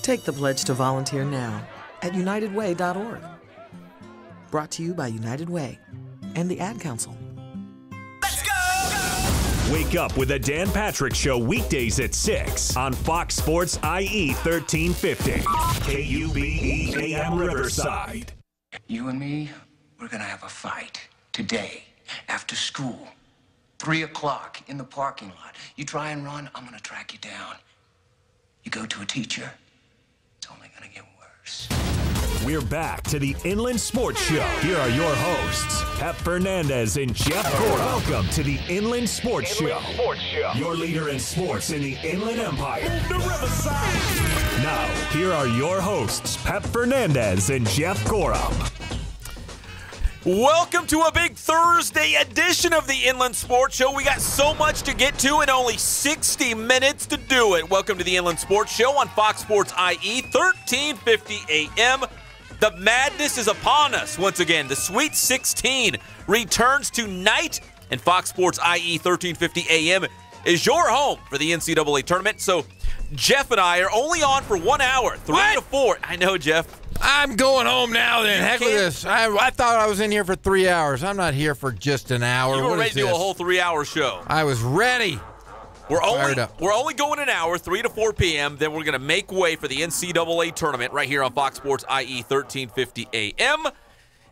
Take the pledge to volunteer now at unitedway.org. Brought to you by United Way and the Ad Council. Let's go! Wake up with the Dan Patrick Show weekdays at 6 on Fox Sports IE 1350. KUBE AM Riverside. You and me, we're gonna have a fight today after school. 3 o'clock in the parking lot. You try and run, I'm gonna track you down. You go to a teacher, it's only gonna get worse. We're back to the Inland Sports Show. Here are your hosts, Pep Fernandez and Jeff Cora. Welcome to the Inland Sports Show. Your leader in sports in the Inland Empire. The Riverside. Now, here are your hosts, Pep Fernandez and Jeff Cora. Welcome to a big Thursday edition of the Inland Sports Show. We got so much to get to and only 60 minutes to do it. Welcome to the Inland Sports Show on Fox Sports IE 1350 AM. The madness is upon us once again. The Sweet 16 returns tonight, and Fox Sports IE 1350 AM is your home for the NCAA tournament. So Jeff and I are only on for 1 hour, 3 to 4. I know, Jeff. I'm going home now then. Heck with this. I thought I was in here for 3 hours. I'm not here for just an hour. You were ready to do a whole 3-hour show. I was ready. We're only going an hour, 3 to 4 p.m. Then we're going to make way for the NCAA tournament right here on Fox Sports IE 1350 AM.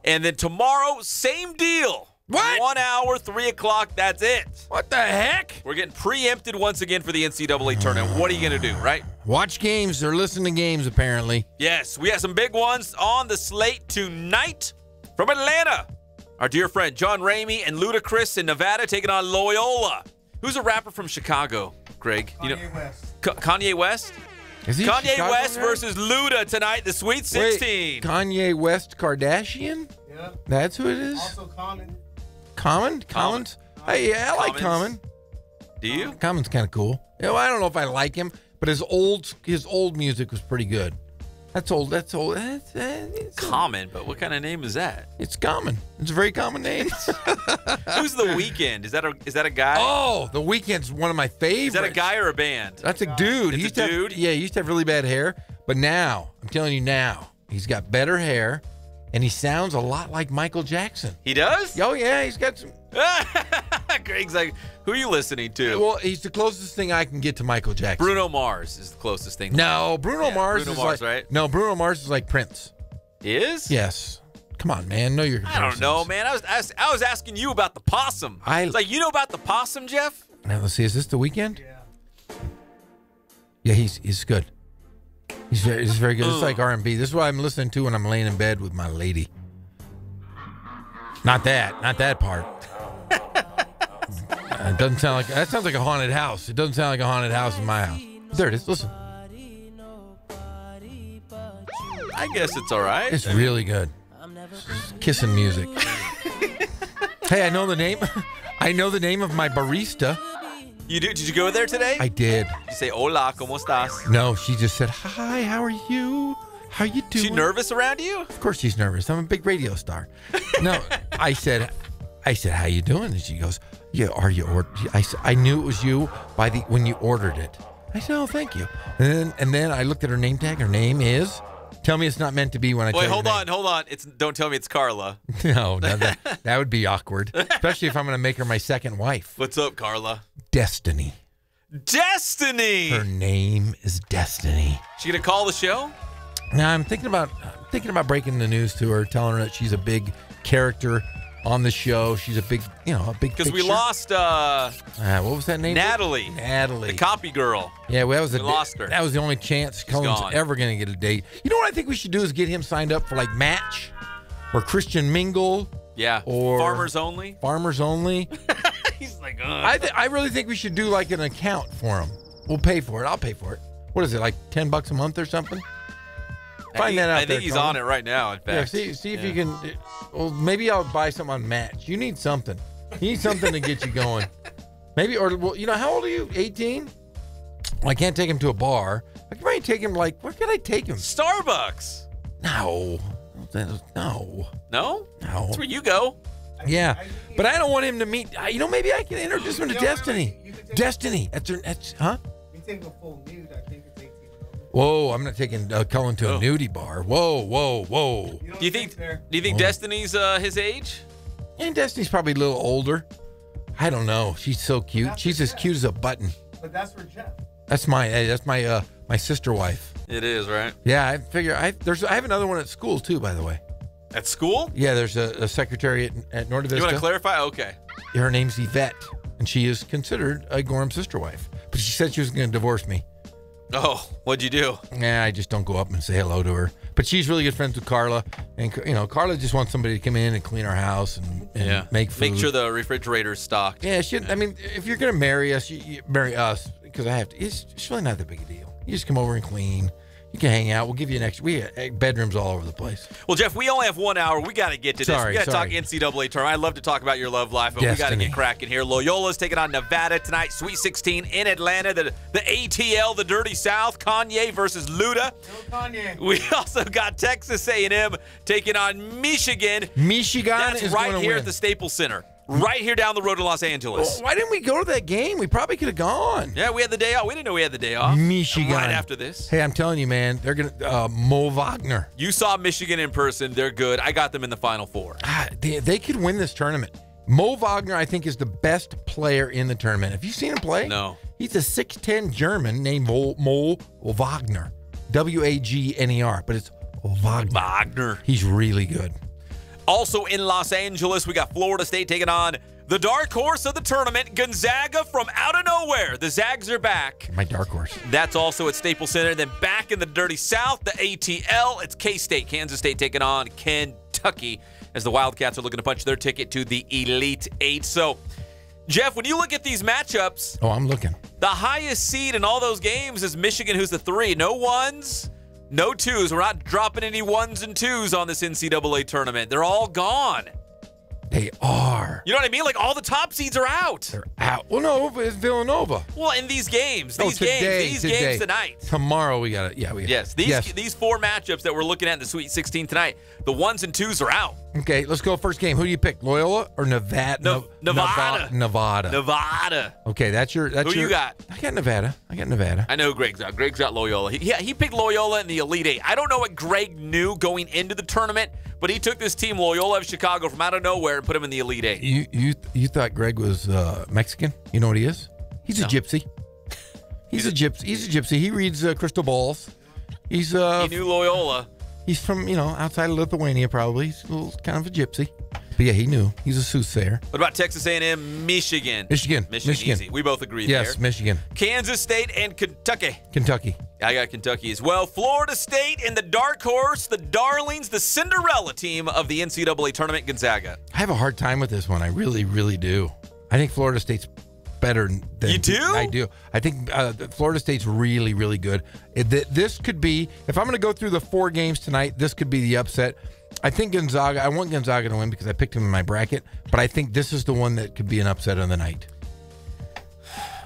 And then tomorrow, same deal. What? 1 hour, 3 o'clock, that's it. What the heck? We're getting preempted once again for the NCAA tournament. What are you going to do, right? Watch games or listen to games, apparently. Yes, we have some big ones on the slate tonight. From Atlanta, our dear friend John Ramey and Ludacris in Nevada taking on Loyola. Who's a rapper from Chicago, Greg? Kanye West. Kanye West? Is he Kanye Chicago West guy? versus Luda tonight, the Sweet 16. Wait, Kanye West Kardashian? Yep. That's who it is? Also Common. Commons? Hey, yeah, I like Commons. Common. Do you? Common's kind of cool. You know, I don't know if I like him, but his old music was pretty good. That's old. It's Common, but what kind of name is that? It's Common. It's a very common name. Who's The Weeknd? Is that a guy? Oh, The Weeknd's one of my favorites. Is that a guy or a band? That's a dude. It's a dude? He used to have really bad hair, but now, I'm telling you now, he's got better hair, and he sounds a lot like Michael Jackson. He does? Oh, yeah, he's got some... Greg's like, who are you listening to? Well, he's the closest thing I can get to Michael Jackson. Bruno Mars is the closest thing. No, Bruno Mars Bruno is Mars, like... right? No, Bruno Mars is like Prince. Is? Yes. Come on, man. Know your I comparisons. don't know, man. I was asking you about the possum. It's like, you know about the possum, Jeff? Now, let's see. Is this The Weeknd? Yeah. Yeah, he's good. He's very good. It's like R&B. This is what I'm listening to when I'm laying in bed with my lady. Not that part. It doesn't sound like that. Sounds like a haunted house. It doesn't sound like a haunted house in my house. There it is. Listen. I guess it's all right. It's really good. Kissing music. Hey, I know the name. I know the name of my barista. You do? Did you go there today? I did. You say, hola, ¿cómo estás? No, she just said, hi, how are you? How you doing? She nervous around you? Of course she's nervous. I'm a big radio star. No, I said, how you doing? And she goes, yeah, are you ordered? I knew it was you when you ordered it. I said, oh, thank you. And then I looked at her name tag. Her name is, tell me it's not meant to be when I tell you hold on. Don't tell me it's Carla. No, that would be awkward, especially if I'm going to make her my second wife. What's up, Carla? Destiny. Destiny! Her name is Destiny. She gonna call the show? Now I'm thinking about breaking the news to her, telling her that she's a big character on the show. She's a big because we lost what was that name? Natalie, the copy girl. Yeah, we lost her. That was the only chance Cullen's ever going to get a date. You know what I think we should do is get him signed up for like Match or Christian Mingle. Yeah, or Farmers Only. He's like, I really think we should do like an account for him. We'll pay for it. I'll pay for it. What is it, like $10 a month or something? Find that out. I think he's on it right now, in fact. Yeah, see if you can. Well, maybe I'll buy something on Match. You need something. You need something to get you going. Maybe, or, well, how old are you? 18? Well, I can't take him to a bar. I can probably take him, where can I take him? Starbucks. No. No? No. That's where you go. Yeah, but I don't want him to meet. Maybe I can introduce him to Destiny. Destiny. That's huh? You take a full nude, I think it's 18. Whoa, I'm not taking Cullen to a nudie bar. Whoa. Do you think Destiny's his age? And Destiny's probably a little older. I don't know. She's so cute. She's as cute as a button. But that's for Jeff. That's my sister wife. It is, right? Yeah, I figure I have another one at school too, by the way. At school? Yeah, there's a secretary at Norte Vista. You want to clarify? Okay. Her name's Yvette, and she is considered a Gorham sister wife. But she said she was going to divorce me. Oh, what'd you do? Nah, I just don't go up and say hello to her. But she's really good friends with Carla, and Carla just wants somebody to come in and clean our house and make food. Make sure the refrigerator's stocked. Yeah, I mean, if you're going to marry us, you marry us because I have to. It's really not that big a deal. You just come over and clean. You can hang out. We'll give you an extra. We have bedrooms all over the place. Well, Jeff, we only have 1 hour. We got to get to this. We got to talk Sorry. NCAA tournament. I'd love to talk about your love life, but we got to get cracking here. Loyola's taking on Nevada tonight. Sweet 16 in Atlanta. The ATL, the Dirty South. Kanye versus Luda. No Kanye. We also got Texas A&M taking on Michigan. That's is right here at the Staples Center. Right here down the road to Los Angeles. Well, why didn't we go to that game? We probably could have gone. Yeah, we had the day off. We didn't know we had the day off. Michigan. Right after this. Hey, I'm telling you, man, they're going to Mo Wagner. You saw Michigan in person. They're good. I got them in the Final Four. They could win this tournament. Mo Wagner, I think, is the best player in the tournament. Have you seen him play? No. He's a 6'10 German named Mo Wagner. Wagner. But it's Wagner. He's really good. Also in Los Angeles, we got Florida State taking on the dark horse of the tournament, Gonzaga from out of nowhere. The Zags are back. My dark horse. That's also at Staples Center. Then back in the Dirty South, the ATL, it's K-State. Kansas State taking on Kentucky as the Wildcats are looking to punch their ticket to the Elite Eight. So, Jeff, when you look at these matchups, I'm looking. The highest seed in all those games is Michigan, who's the 3. No ones. No 2s. We're not dropping any 1s and 2s on this NCAA tournament. They're all gone. They are. You know what I mean? Like, all the top seeds are out. They're out. Well, no, it's Villanova. Well, in these games. Today. Games tonight. Tomorrow we got it. Yeah, Yes. These 4 matchups that we're looking at in the Sweet 16 tonight, the 1s and 2s are out. Okay, let's go first game. Who do you pick? Loyola or Nevada? Nevada. Okay, that's your. Who you got? I got Nevada. I know who Greg's got. Greg's got Loyola. He picked Loyola in the Elite Eight. I don't know what Greg knew going into the tournament, but he took this team, Loyola of Chicago, from out of nowhere and put him in the Elite Eight. You thought Greg was Mexican? You know what he is? He's a gypsy. He's a gypsy. He reads crystal balls. He knew Loyola. He's from, outside of Lithuania probably. He's kind of a gypsy. But yeah, he knew. He's a soothsayer. What about Texas A&M, Michigan? Michigan. Easy. We both agreed there. Yes, Michigan. Kansas State and Kentucky. I got Kentucky as well. Florida State and the dark horse, the darlings, the Cinderella team of the NCAA tournament, Gonzaga. I have a hard time with this one. I really, really do. I think Florida State's better than you do. I do. I think Florida State's really, really good. This could be, if I'm going to go through the 4 games tonight, this could be the upset. I think Gonzaga. I want Gonzaga to win because I picked him in my bracket, but I think this is the one that could be an upset of the night.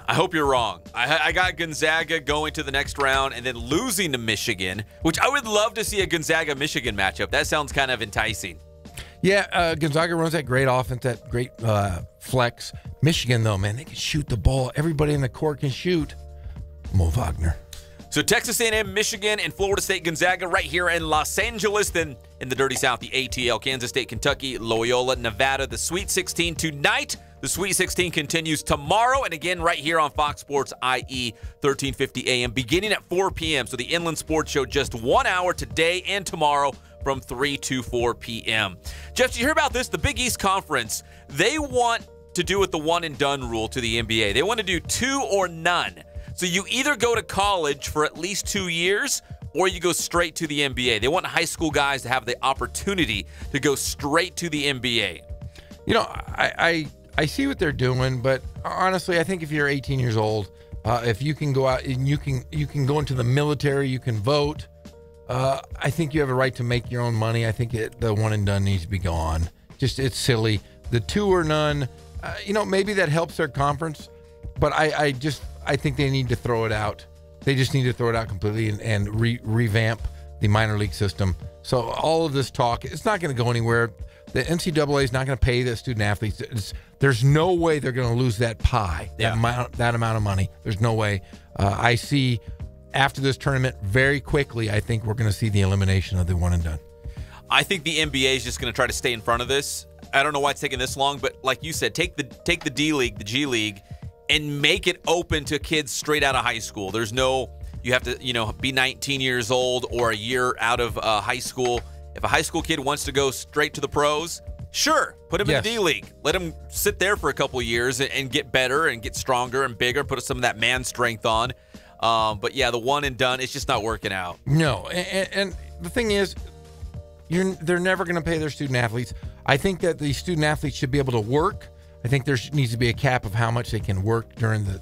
I hope you're wrong. I got Gonzaga going to the next round and then losing to Michigan, which I would love to see a Gonzaga-Michigan matchup. That sounds kind of enticing. Yeah, Gonzaga runs that great offense, that great flex. Michigan, though, man, they can shoot the ball. Everybody in the court can shoot. Mo Wagner. So Texas A&M, Michigan, and Florida State, Gonzaga right here in Los Angeles. Then in the Dirty South, the ATL, Kansas State, Kentucky, Loyola, Nevada, the Sweet 16 tonight. The Sweet 16 continues tomorrow, and again right here on Fox Sports IE, 1350 AM, beginning at 4 p.m. So the Inland Sports Show just 1 hour today and tomorrow from 3 to 4 p.m. Jeff, did you hear about this? The Big East Conference, they want to do with the one-and-done rule to the NBA. They want to do 2 or none. So you either go to college for at least 2 years or you go straight to the NBA. They want high school guys to have the opportunity to go straight to the NBA. I see what they're doing, but honestly, I think if you're 18 years old, if you can go out and you can go into the military, you can vote. I think you have a right to make your own money. I think the one and done needs to be gone. It's silly. The 2 or none, maybe that helps their conference, but I think they need to throw it out. They just need to throw it out completely and revamp the minor league system. So all of this talk, it's not going to go anywhere. The NCAA is not going to pay the student athletes. There's no way they're going to lose that pie, that amount of money. There's no way. I see after this tournament, very quickly, I think we're going to see the elimination of the one and done. I think the NBA is just going to try to stay in front of this. I don't know why it's taking this long, but like you said, take the D League, the G League, and make it open to kids straight out of high school. There's no, you have to, be 19 years old or a year out of high school. If a high school kid wants to go straight to the pros, sure, put him in the D League. Let him sit there for a couple of years and get better and get stronger and bigger, put some of that man strength on. But yeah, the one and done, it's just not working out. No, and the thing is, they're never going to pay their student athletes. I think that the student athletes should be able to work. I think there needs to be a cap of how much they can work during the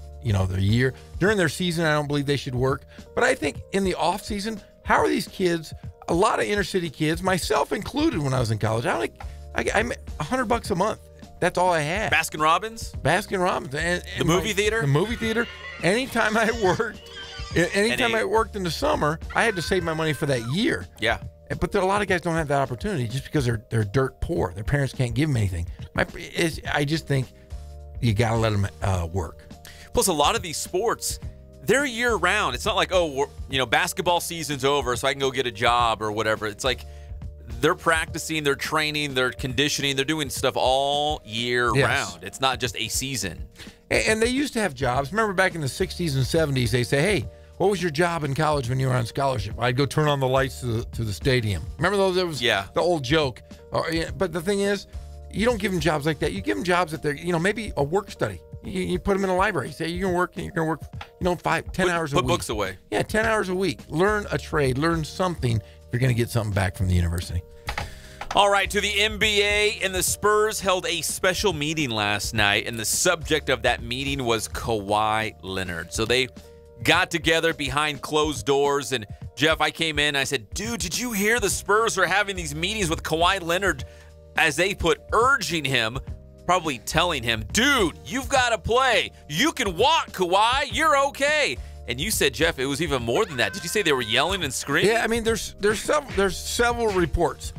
year. During their season, I don't believe they should work. But I think in the off season, how are these kids? A lot of inner city kids, myself included, when I was in college, I'm $100 a month. That's all I had. Baskin Robbins, and the movie theater. The movie theater. Anytime I worked in the summer, I had to save my money for that year. Yeah. But a lot of guys don't have that opportunity just because they're dirt poor. Their parents can't give them anything. I just think you got to let them work. Plus, a lot of these sports, they're year-round. It's not like, basketball season's over, so I can go get a job or whatever. It's like they're practicing, they're training, they're conditioning, they're doing stuff all year round. It's not just a season. And they used to have jobs. Remember back in the 60s and 70s, they say, hey, what was your job in college when you were on scholarship? I'd go turn on the lights to the stadium. Remember those? It was the old joke. But the thing is, you don't give them jobs like that. You give them jobs that they're, maybe a work study. You put them in a library. You say you're going to work, 10 hours a week. Put books away. Yeah, 10 hours a week. Learn a trade. Learn something if you're going to get something back from the university. All right, to the NBA, and the Spurs held a special meeting last night, and the subject of that meeting was Kawhi Leonard. So they got together behind closed doors, and Jeff, I came in and I said, dude, did you hear the Spurs are having these meetings with Kawhi Leonard, as they put urging him, probably telling him, dude, you've got to play. You can walk, Kawhi. You're okay. And you said, Jeff, it was even more than that. Did you say they were yelling and screaming? Yeah, I mean, there's several reports.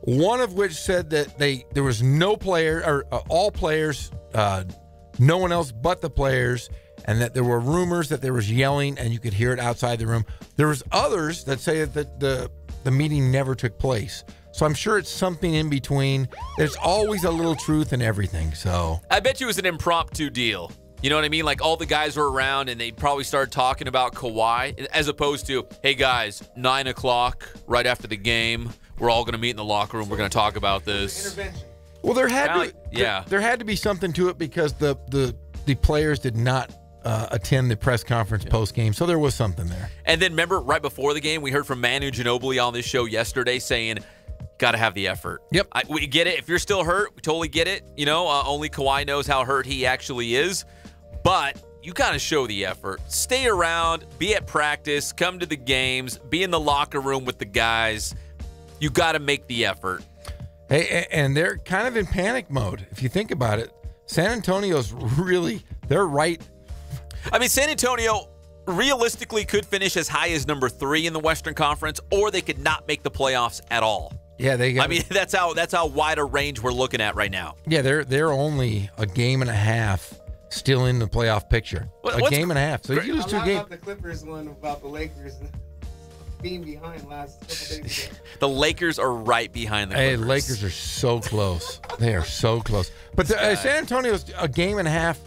One of which said that there was no player or all players, no one else but the players, and that there were rumors that there was yelling and you could hear it outside the room. There was others that say that the meeting never took place. So I'm sure it's something in between. There's always a little truth in everything. So I bet you it was an impromptu deal. You know what I mean? Like all the guys were around and they probably started talking about Kawhi, as opposed to, hey guys, 9 o'clock right after the game, we're all going to meet in the locker room. We're going to talk about this. Intervention. Well, there had to be something to it because the players did not attend the press conference post game, so there was something there. And then remember, right before the game, we heard from Manu Ginobili on this show yesterday saying, got to have the effort. Yep. We get it. If you're still hurt, we totally get it. Only Kawhi knows how hurt he actually is. But you got to show the effort. Stay around, be at practice, come to the games, be in the locker room with the guys. You got to make the effort. Hey, and they're kind of in panic mode. If you think about it, San Antonio's they're right. I mean, San Antonio realistically could finish as high as number 3 in the Western Conference, or they could not make the playoffs at all. Yeah, that's how wide a range we're looking at right now. Yeah, they're only a game and a half still in the playoff picture. A game and a half. So if you lose 2 games. About the Clippers one about the Lakers being behind last couple days ago. The Lakers are right behind the Clippers. Hey, Lakers are so close. They are so close. But San Antonio's a game and a half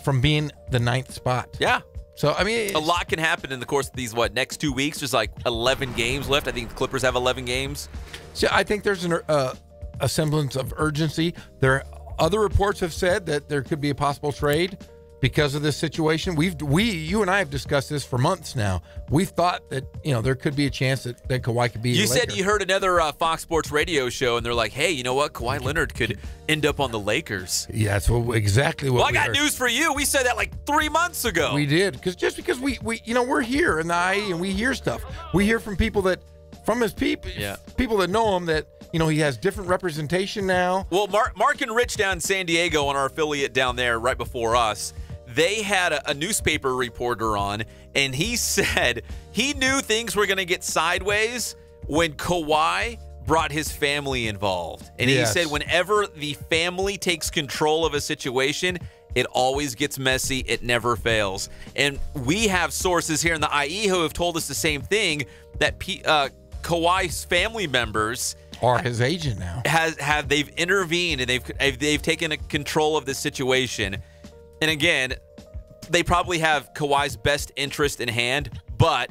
from being the 9th spot. Yeah. So, I mean, a lot can happen in the course of these, next 2 weeks? There's like 11 games left. I think the Clippers have 11 games. So I think there's a semblance of urgency. Other reports have said that there could be a possible trade because of this situation. You and I have discussed this for months now. We thought that there could be a chance that Kawhi could be. You said you heard another Fox Sports radio show, and they're like, "Hey, you know what? Kawhi Leonard could end up on the Lakers." Yeah, that's exactly what. Well, I got news for you. We said that like 3 months ago. We did because we we're here in the IE and we hear stuff. We hear from people people that know him that. He has different representation now. Well, Mark and Rich down in San Diego, on our affiliate down there right before us, they had a newspaper reporter on, and he said he knew things were going to get sideways when Kawhi brought his family involved. And he said whenever the family takes control of a situation, It always gets messy. It never fails. And we have sources here in the IE who have told us the same thing, that Kawhi's family members or his agent now they've intervened and they've taken control of the situation. And again, they probably have Kawhi's best interest in hand, but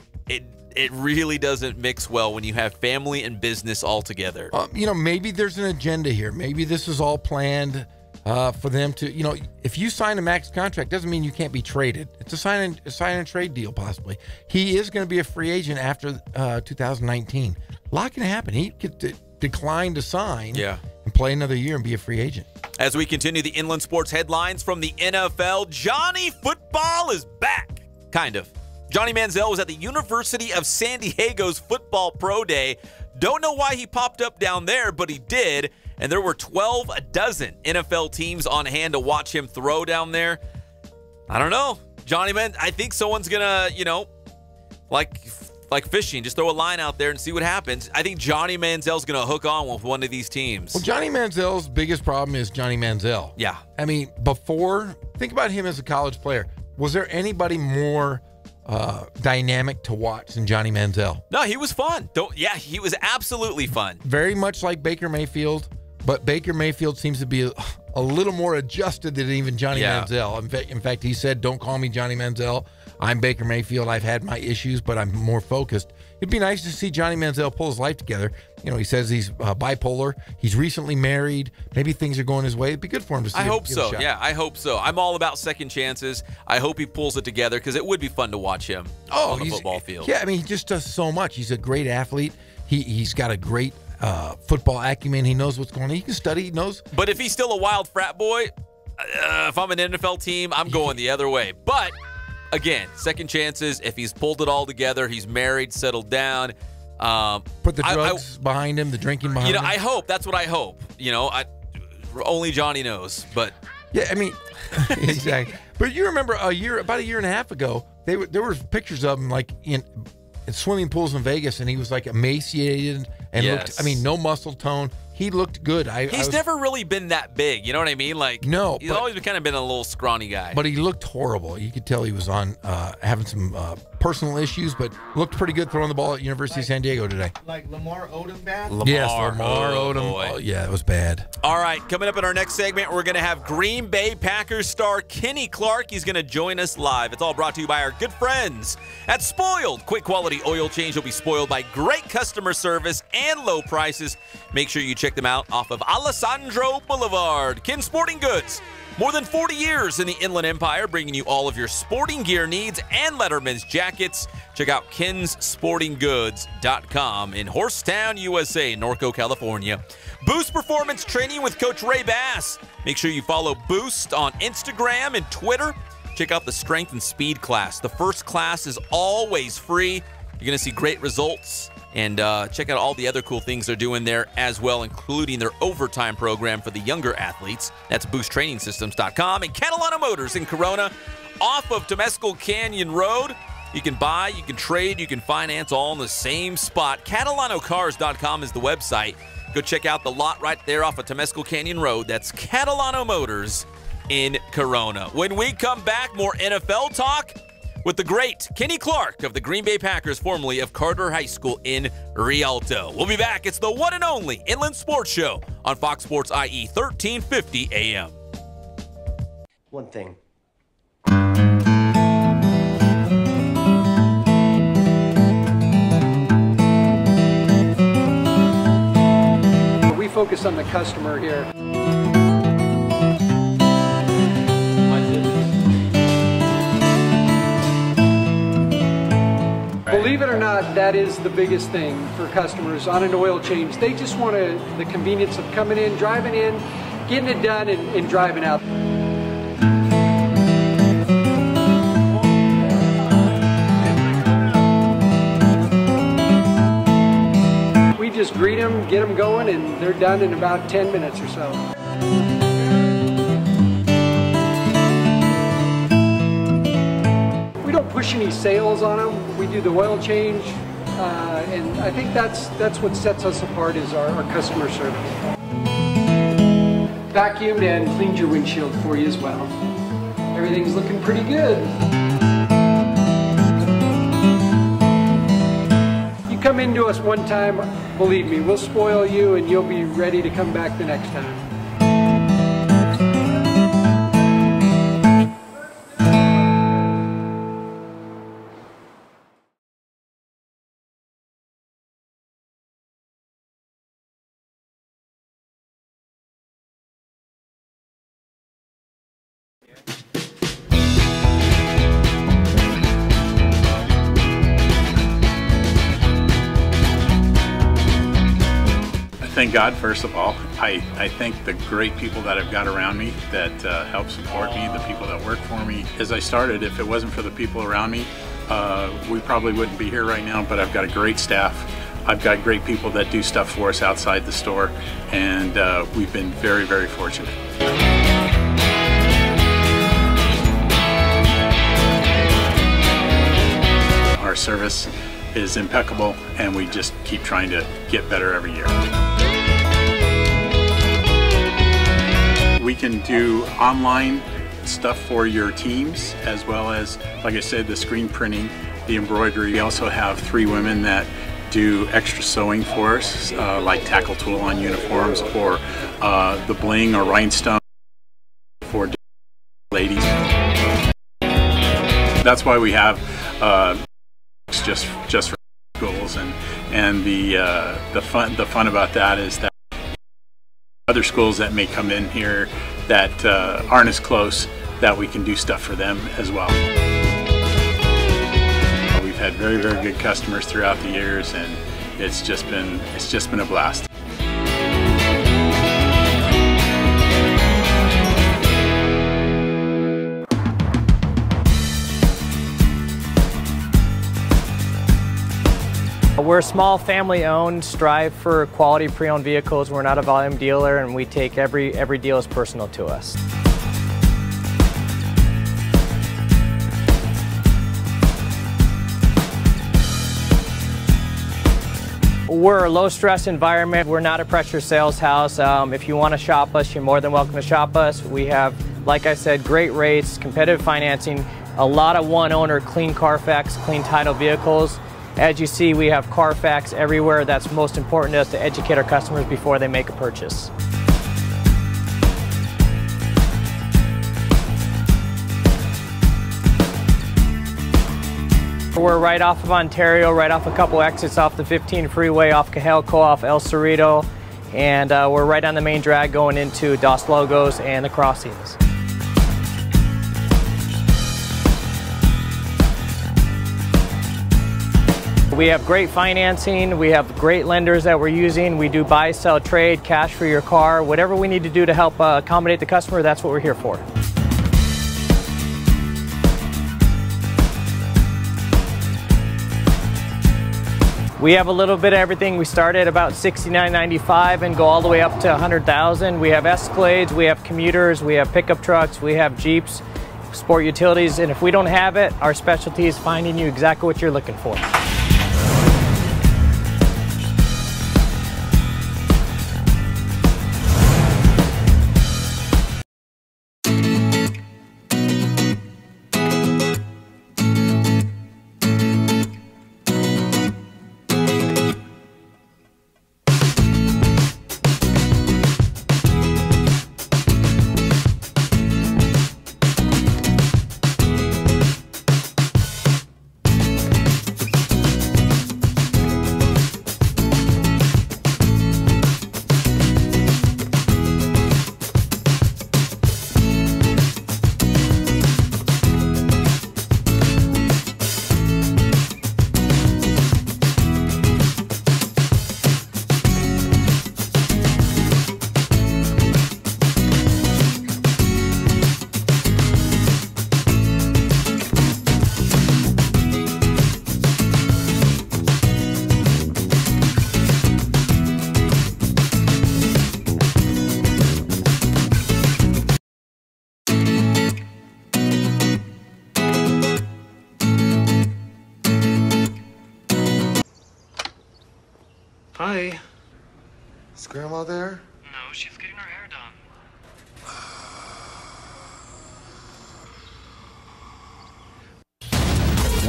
it really doesn't mix well when you have family and business all together. Maybe there's an agenda here. Maybe this is all planned for them to, if you sign a max contract, doesn't mean you can't be traded. It's a sign and trade deal, possibly. He is going to be a free agent after 2019. A lot can happen. He could decline to sign and play another year and be a free agent. As we continue the Inland Sports headlines from the NFL, Johnny Football is back. Kind of. Johnny Manziel was at the University of San Diego's Football Pro Day. Don't know why he popped up down there, but he did. And there were 12 NFL teams on hand to watch him throw down there. I don't know. Johnny Man, I think someone's going to, like fishing, just throw a line out there and see what happens. I think Johnny Manziel's going to hook on with one of these teams. Well, Johnny Manziel's biggest problem is Johnny Manziel. Yeah. I mean, think about him as a college player. Was there anybody more dynamic to watch than Johnny Manziel? No, he was fun. He was absolutely fun. Very much like Baker Mayfield, but Baker Mayfield seems to be a little more adjusted than even Johnny Manziel. In fact, he said, "Don't call me Johnny Manziel. I'm Baker Mayfield. I've had my issues, but I'm more focused." It'd be nice to see Johnny Manziel pull his life together. He says he's bipolar. He's recently married. Maybe things are going his way. It'd be good for him to see. I hope so. Yeah, I hope so. I'm all about second chances. I hope he pulls it together because it would be fun to watch him on the football field. Yeah, I mean, he just does so much. He's a great athlete. He's got a great football acumen. He knows what's going on. He can study. He knows. But if he's still a wild frat boy, if I'm an NFL team, I'm going the other way. But again, second chances. If he's pulled it all together, he's married, settled down. Put the drugs behind him, the drinking behind him. I hope. That's what I hope. Only Johnny knows. But yeah, I mean, exactly. But you remember about a year and a half ago, there were pictures of him like in swimming pools in Vegas, and he was like emaciated and looked. I mean, no muscle tone. He looked good. He's never really been that big. You know what I mean? Like, no, he's always kind of been a little scrawny guy. But he looked horrible. You could tell he was on having some personal issues, but looked pretty good throwing the ball at University of San Diego today. Like Lamar Odom bad? Yes, Lamar Odom. Oh, yeah, it was bad. All right, coming up in our next segment, we're going to have Green Bay Packers star Kenny Clark. He's going to join us live. It's all brought to you by our good friends at Spoiled. Quick quality oil change will be spoiled by great customer service and low prices. Make sure you check them out off of Alessandro Boulevard. Ken Sporting Goods. More than 40 years in the Inland Empire, bringing you all of your sporting gear needs and Letterman's jackets. Check out kenssportinggoods.com in Horsetown, USA, Norco, California. Boost Performance Training with Coach Ray Bass. Make sure you follow Boost on Instagram and Twitter. Check out the Strength and Speed class. The first class is always free. You're going to see great results. And check out all the other cool things they're doing there as well, including their overtime program for the younger athletes. That's boosttrainingsystems.com. And Catalano Motors in Corona, off of Temescal Canyon Road. You can buy, you can trade, you can finance all in the same spot. CatalanoCars.com is the website. Go check out the lot right there off of Temescal Canyon Road. That's Catalano Motors in Corona. When we come back, more NFL talk with the great Kenny Clark of the Green Bay Packers, formerly of Carter High School in Rialto. We'll be back. It's the one and only Inland Sports Show on Fox Sports IE 1350 AM. One thing. We focus on the customer here. Believe it or not, that is the biggest thing for customers on an oil change. They just want the convenience of coming in, driving in, getting it done, and driving out. We just greet them, get them going, and they're done in about 10 minutes or so. We don't push any sales on them. We do the oil change, and I think that's what sets us apart is our customer service. Vacuumed and cleaned your windshield for you as well. Everything's looking pretty good. You come into us one time, believe me, we'll spoil you and you'll be ready to come back the next time. Thank God, first of all. I thank the great people that I've got around me that help support me, the people that work for me. As I started, if it wasn't for the people around me, we probably wouldn't be here right now, but I've got a great staff. I've got great people that do stuff for us outside the store, and we've been very, very fortunate. Our service is impeccable, and we just keep trying to get better every year. We can do online stuff for your teams, as well as, like I said, the screen printing, the embroidery. We also have 3 women that do extra sewing for us, like tackle tool on uniforms, or the bling or rhinestone for ladies. That's why we have just for schools, and the fun about that is that other schools that may come in here that aren't as close, that we can do stuff for them as well. We've had very, very good customers throughout the years, and it's just been a blast. We're small, family-owned, strive for quality pre-owned vehicles. We're not a volume dealer, and we take every deal as personal to us. We're a low-stress environment. We're not a pressure sales house. If you want to shop us, you're more than welcome to shop us. We have, like I said, great rates, competitive financing, a lot of one-owner, clean Carfax, clean title vehicles. As you see, we have Carfax everywhere. That's most important to us, to educate our customers before they make a purchase. We're right off of Ontario, right off a couple exits off the 15 freeway, off Cajelco, off El Cerrito, and we're right on the main drag going into Dos Logos and the crossings. We have great financing, we have great lenders that we're using. We do buy, sell, trade, cash for your car. Whatever we need to do to help accommodate the customer, that's what we're here for. We have a little bit of everything. We start at about $69.95 and go all the way up to $100,000. We have Escalades, we have commuters, we have pickup trucks, we have Jeeps, sport utilities, and if we don't have it, our specialty is finding you exactly what you're looking for. Hi. Is Grandma there? No, she's getting her hair done.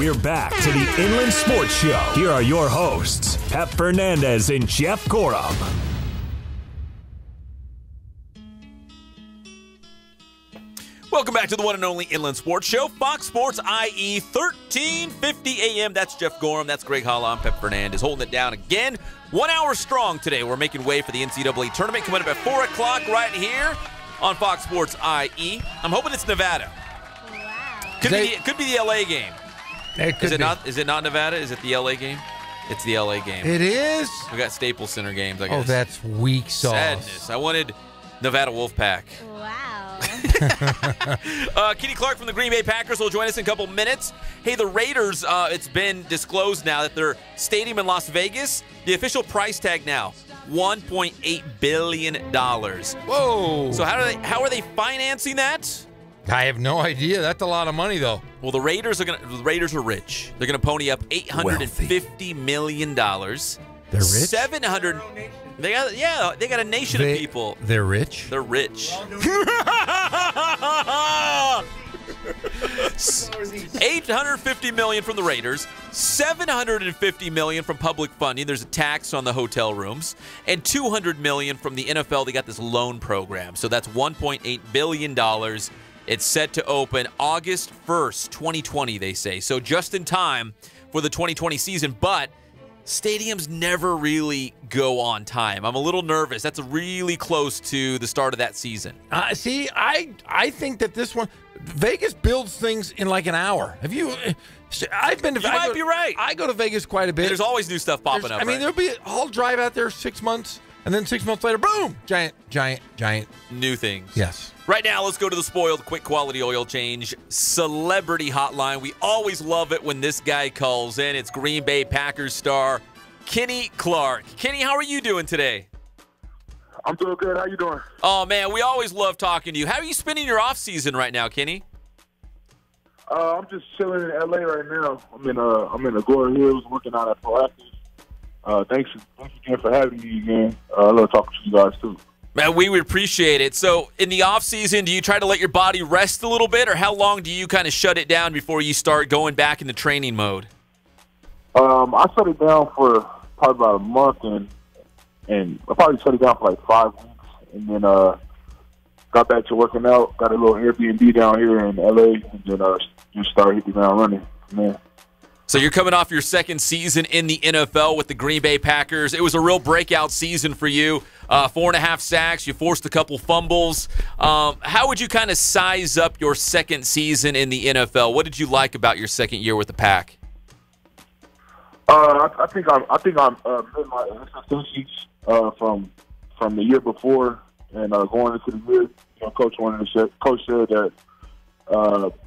We're back to the Inland Sports Show. Here are your hosts, Pep Fernandez and Jeff Gorham. Welcome back to the one and only Inland Sports Show, Fox Sports IE 1350 AM. That's Jeff Gorham. That's Greg Holla. I'm Pep Fernandez holding it down again. 1 hour strong today. We're making way for the NCAA tournament coming up at 4 o'clock right here on Fox Sports IE. I'm hoping it's Nevada. Wow. Could be the LA game. It could Is it be. not? Is it not Nevada? Is it the LA game? It's the LA game. It is? We got Staples Center games, I guess. Oh, that's weak sauce. Sadness. I wanted Nevada Wolfpack. Wow. Kenny Clark from the Green Bay Packers will join us in a couple minutes. Hey, the Raiders, it's been disclosed now that their stadium in Las Vegas, the official price tag now, $1.8 billion. Whoa. So how are they financing that? I have no idea. That's a lot of money, though. Well, the Raiders are rich. They're going to pony up $850 million. They're rich? 700. They got a nation of people. They're rich? They're rich. $850 million from the Raiders, $750 million from public funding. There's a tax on the hotel rooms, and $200 million from the NFL. They got this loan program, so that's $1.8 billion. It's set to open August 1st, 2020, they say. So just in time for the 2020 season, but stadiums never really go on time. I'm a little nervous. That's really close to the start of that season. See, I think that this one, Vegas builds things in like an hour. Have you? I've been to. You might be right. I go to Vegas quite a bit. There's always new stuff popping up. I mean, there'll be. I'll drive out there 6 months, and then 6 months later, boom, giant new things. Yes. Right now, let's go to the Spoiled Quick Quality Oil Change Celebrity Hotline. We always love it when this guy calls in. It's Green Bay Packers star Kenny Clark. Kenny, how are you doing today? I'm doing good. How you doing? Oh, man, we always love talking to you. How are you spending your off season right now, Kenny? I'm just chilling in LA right now. I'm in Agora Hills working out at Proactive. Thanks again for having me again. I love talking to you guys too. Man, we would appreciate it. So in the off season, do you try to let your body rest a little bit, or how long do you kind of shut it down before you start going back into training mode? I shut it down for probably about a month, and I probably shut it down for like 5 weeks, and then got back to working out. Got a little Airbnb down here in LA, and then just started hitting the ground running. Man. So you're coming off your second season in the NFL with the Green Bay Packers. It was a real breakout season for you. 4.5 sacks. You forced a couple fumbles. How would you kind of size up your second season in the NFL? What did you like about your second year with the Pack? I think I'm in my expectations from the year before and going into the year. Coach said that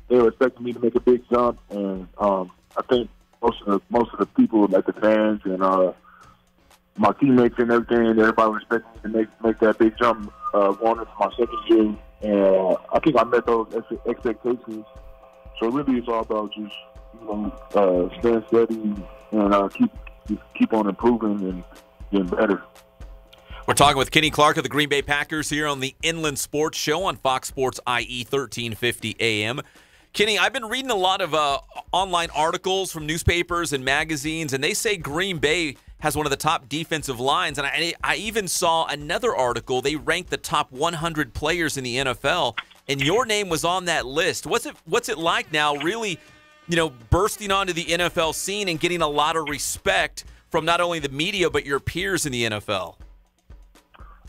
they were expecting me to make a big jump, and I think most of the people, like the fans and my teammates and everything, everybody was expecting me to make that big jump going into my second year, and I think I met those expectations. So really, it's all about just staying steady and keep on improving and getting better. We're talking with Kenny Clark of the Green Bay Packers here on the Inland Sports Show on Fox Sports IE 1350 AM. Kenny, I've been reading a lot of online articles from newspapers and magazines, and they say Green Bay has one of the top defensive lines. And I even saw another article. They ranked the top 100 players in the NFL, and your name was on that list. What's it like now, really, bursting onto the NFL scene and getting a lot of respect from not only the media but your peers in the NFL?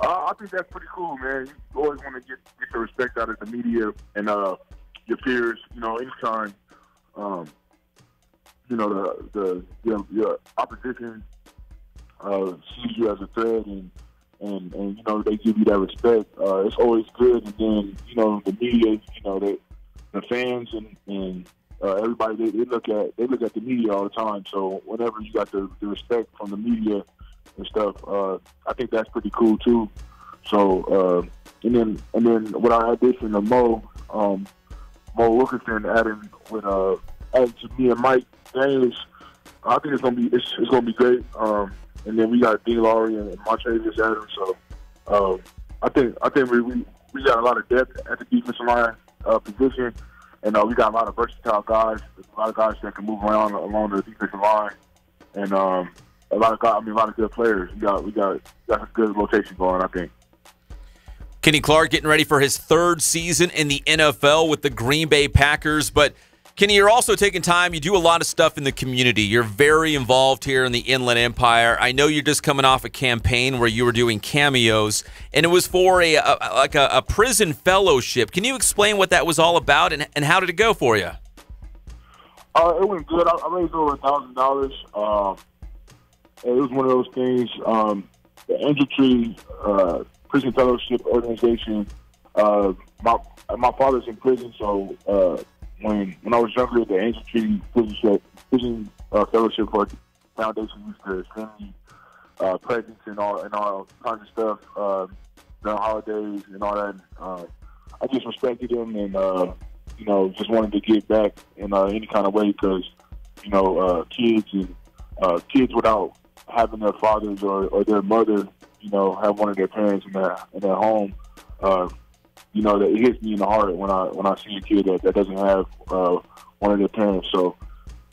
I think that's pretty cool, man. You always want to get the respect out of the media and your peers. Anytime your opposition sees you as a threat and they give you that respect. It's always good. And then the media, the fans and everybody they look at the media all the time. So whenever you got the respect from the media and stuff, I think that's pretty cool too. So and then what I auditioned to Mo Wilkerson adding to me and Mike Daniels, I think it's gonna be great. And then we got Dean Lowry and Montravius Adams. So I think we got a lot of depth at the defensive line position. And we got a lot of versatile guys, a lot of guys that can move around along the defensive line, and a lot of good players. We got a good rotation going, I think. Kenny Clark getting ready for his third season in the NFL with the Green Bay Packers. But, Kenny, you're also taking time. You do a lot of stuff in the community. You're very involved here in the Inland Empire. I know you're just coming off a campaign where you were doing cameos, and it was for a prison fellowship. Can you explain what that was all about, and how did it go for you? It went good. I raised over $1,000. It was one of those things. The Angel Tree Prison Fellowship Organization. My father's in prison, so when I was younger, the Angel Tree Prison Fellowship Foundation used to send me presents and all kinds of stuff during holidays and all that. I just respected them and just wanted to give back in any kind of way because kids without having their fathers or their mother, have one of their parents in their home, that it hits me in the heart when I see a kid that doesn't have one of their parents. So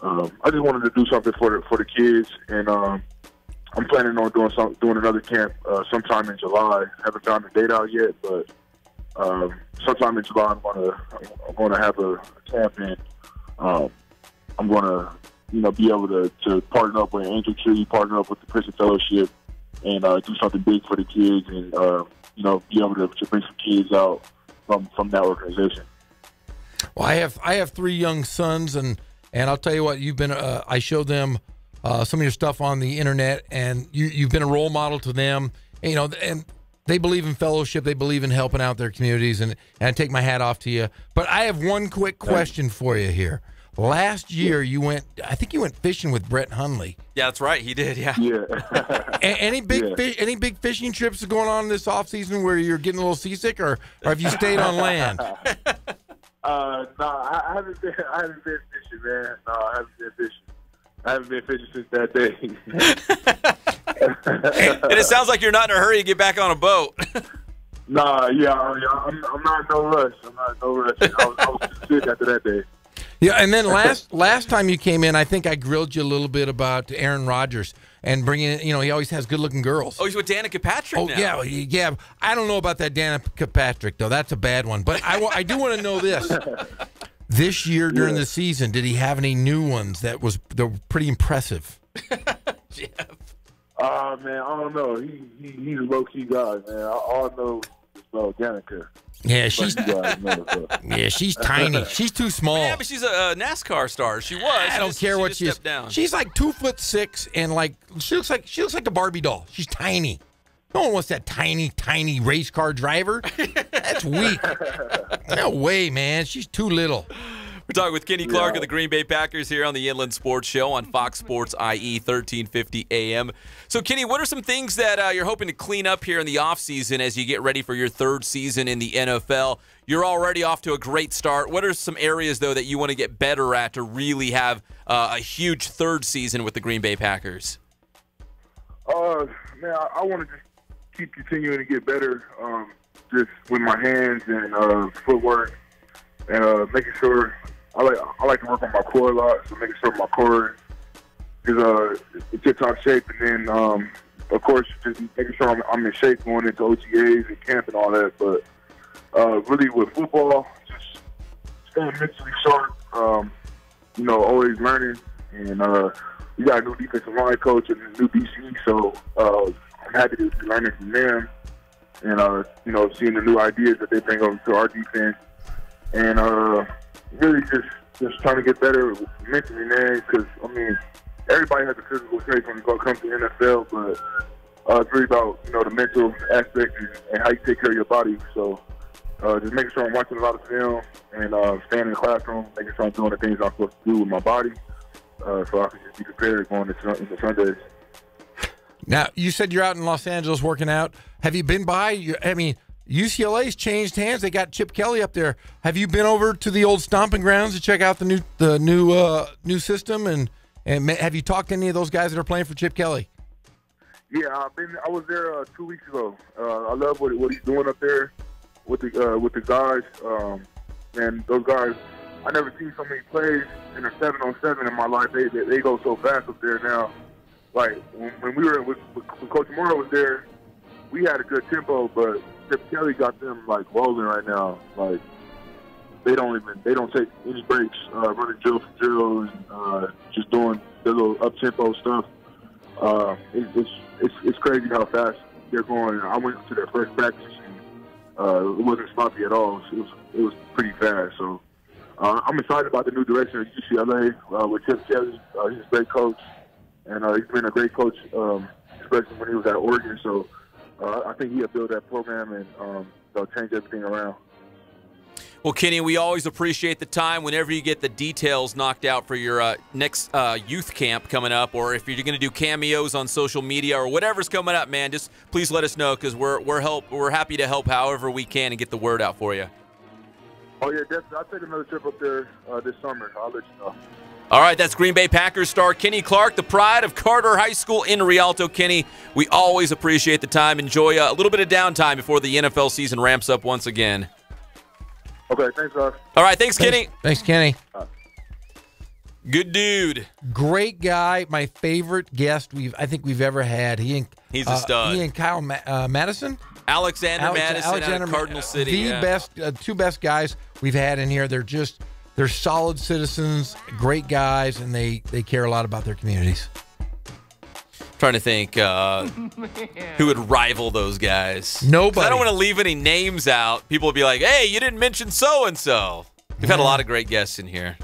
I just wanted to do something for the kids, and I'm planning on doing another camp sometime in July. Haven't found the date out yet, but sometime in July I'm gonna have a camp, and I'm gonna be able to partner up with Angel Tree, partner up with the Prison Fellowship, and do something big for the kids, and be able to bring some kids out from that organization. Well, I have 3 young sons, and I'll tell you what, you've been. I showed them some of your stuff on the internet, and you've been a role model to them. And they believe in fellowship, they believe in helping out their communities, and I take my hat off to you. But I have one quick question for you here. Last year, I think you went fishing with Brett Hundley. Yeah, that's right. He did, yeah. Any big fishing trips going on this off season where you're getting a little seasick, or have you stayed on land? No, I haven't been fishing, man. No, I haven't been fishing. I haven't been fishing since that day. And it sounds like you're not in a hurry to get back on a boat. Nah, I'm not in no rush. I was sick after that day. Yeah, and then last time you came in, I think I grilled you a little bit about Aaron Rodgers and bringing in, he always has good-looking girls. Oh, he's with Danica Patrick now. Yeah. I don't know about that Danica Patrick, though. That's a bad one. But I do want to know this. This year during the season, did he have any new ones that were pretty impressive? Jeff. Man, I don't know. He's a low-key guy, man. All I know is about Danica. Yeah, she's tiny. She's too small. Yeah, but she's a NASCAR star. She was. I don't care what she is. Down. She's like 2'6", and she looks like a Barbie doll. She's tiny. No one wants that tiny race car driver. That's weak. No way, man. She's too little. We're talking with Kenny Clark of the Green Bay Packers here on the Inland Sports Show on Fox Sports IE 1350 AM. So, Kenny, what are some things that you're hoping to clean up here in the offseason as you get ready for your third season in the NFL? You're already off to a great start. What are some areas, though, that you want to get better at to really have a huge third season with the Green Bay Packers? Man, I want to just keep continuing to get better just with my hands and footwork and making sure I like to work on my core a lot, so making sure my core is in tip-top shape, and then of course just making sure I'm in shape going into OTAs and camp and all that. But really with football, just staying mentally sharp, always learning. And we got a new defensive line coach and a new DC, so I'm happy to be learning from them and seeing the new ideas that they bring over to our defense. And really just trying to get better mentally, man, because, everybody has a physical trait when it comes to the NFL, but it's really about, the mental aspect and how you take care of your body. So just making sure I'm watching a lot of film and staying in the classroom, making sure I'm doing the things I'm supposed to do with my body so I can just be prepared going into Sundays. Now, you said you're out in Los Angeles working out. Have you been by? UCLA's changed hands. They got Chip Kelly up there. Have you been over to the old stomping grounds to check out the new system? And have you talked to any of those guys that are playing for Chip Kelly? Yeah, I was there 2 weeks ago. I love what he's doing up there with the guys. And those guys, I never seen so many plays in a 7-on-7 in my life. They go so fast up there now. Like when we were when Coach Morrow was there, we had a good tempo, but Chip Kelly got them like rolling right now. Like they don't take any breaks, running drill for drill, and just doing their little up tempo stuff. It's crazy how fast they're going. I went to their first practice, and it wasn't sloppy at all. It was pretty fast. So I'm excited about the new direction of UCLA with Chip Kelly. He's a great coach, and he's been a great coach, especially when he was at Oregon. So I think he'll build that program and they'll change everything around. Well, Kenny, we always appreciate the time whenever you get the details knocked out for your next youth camp coming up, or if you're going to do cameos on social media or whatever's coming up, man, just please let us know because we're happy to help however we can and get the word out for you. Oh, yeah, definitely. I'll take another trip up there this summer. I'll let you know. All right, that's Green Bay Packers star Kenny Clark, the pride of Carter High School in Rialto. Kenny, we always appreciate the time. Enjoy a little bit of downtime before the NFL season ramps up once again. Okay, thanks, guys. All right, thanks, Kenny. Thanks, Kenny. Good dude. Great guy. My favorite guest I think we've ever had. He's a stud. He and Kyle Madison. Alexander Madison out of Cardinal City. The best, two best guys we've had in here. They're solid citizens, great guys, and they care a lot about their communities. Trying to think who would rival those guys. Nobody. I don't want to leave any names out. People will be like, hey, you didn't mention so-and-so. We've had a lot of great guests in here.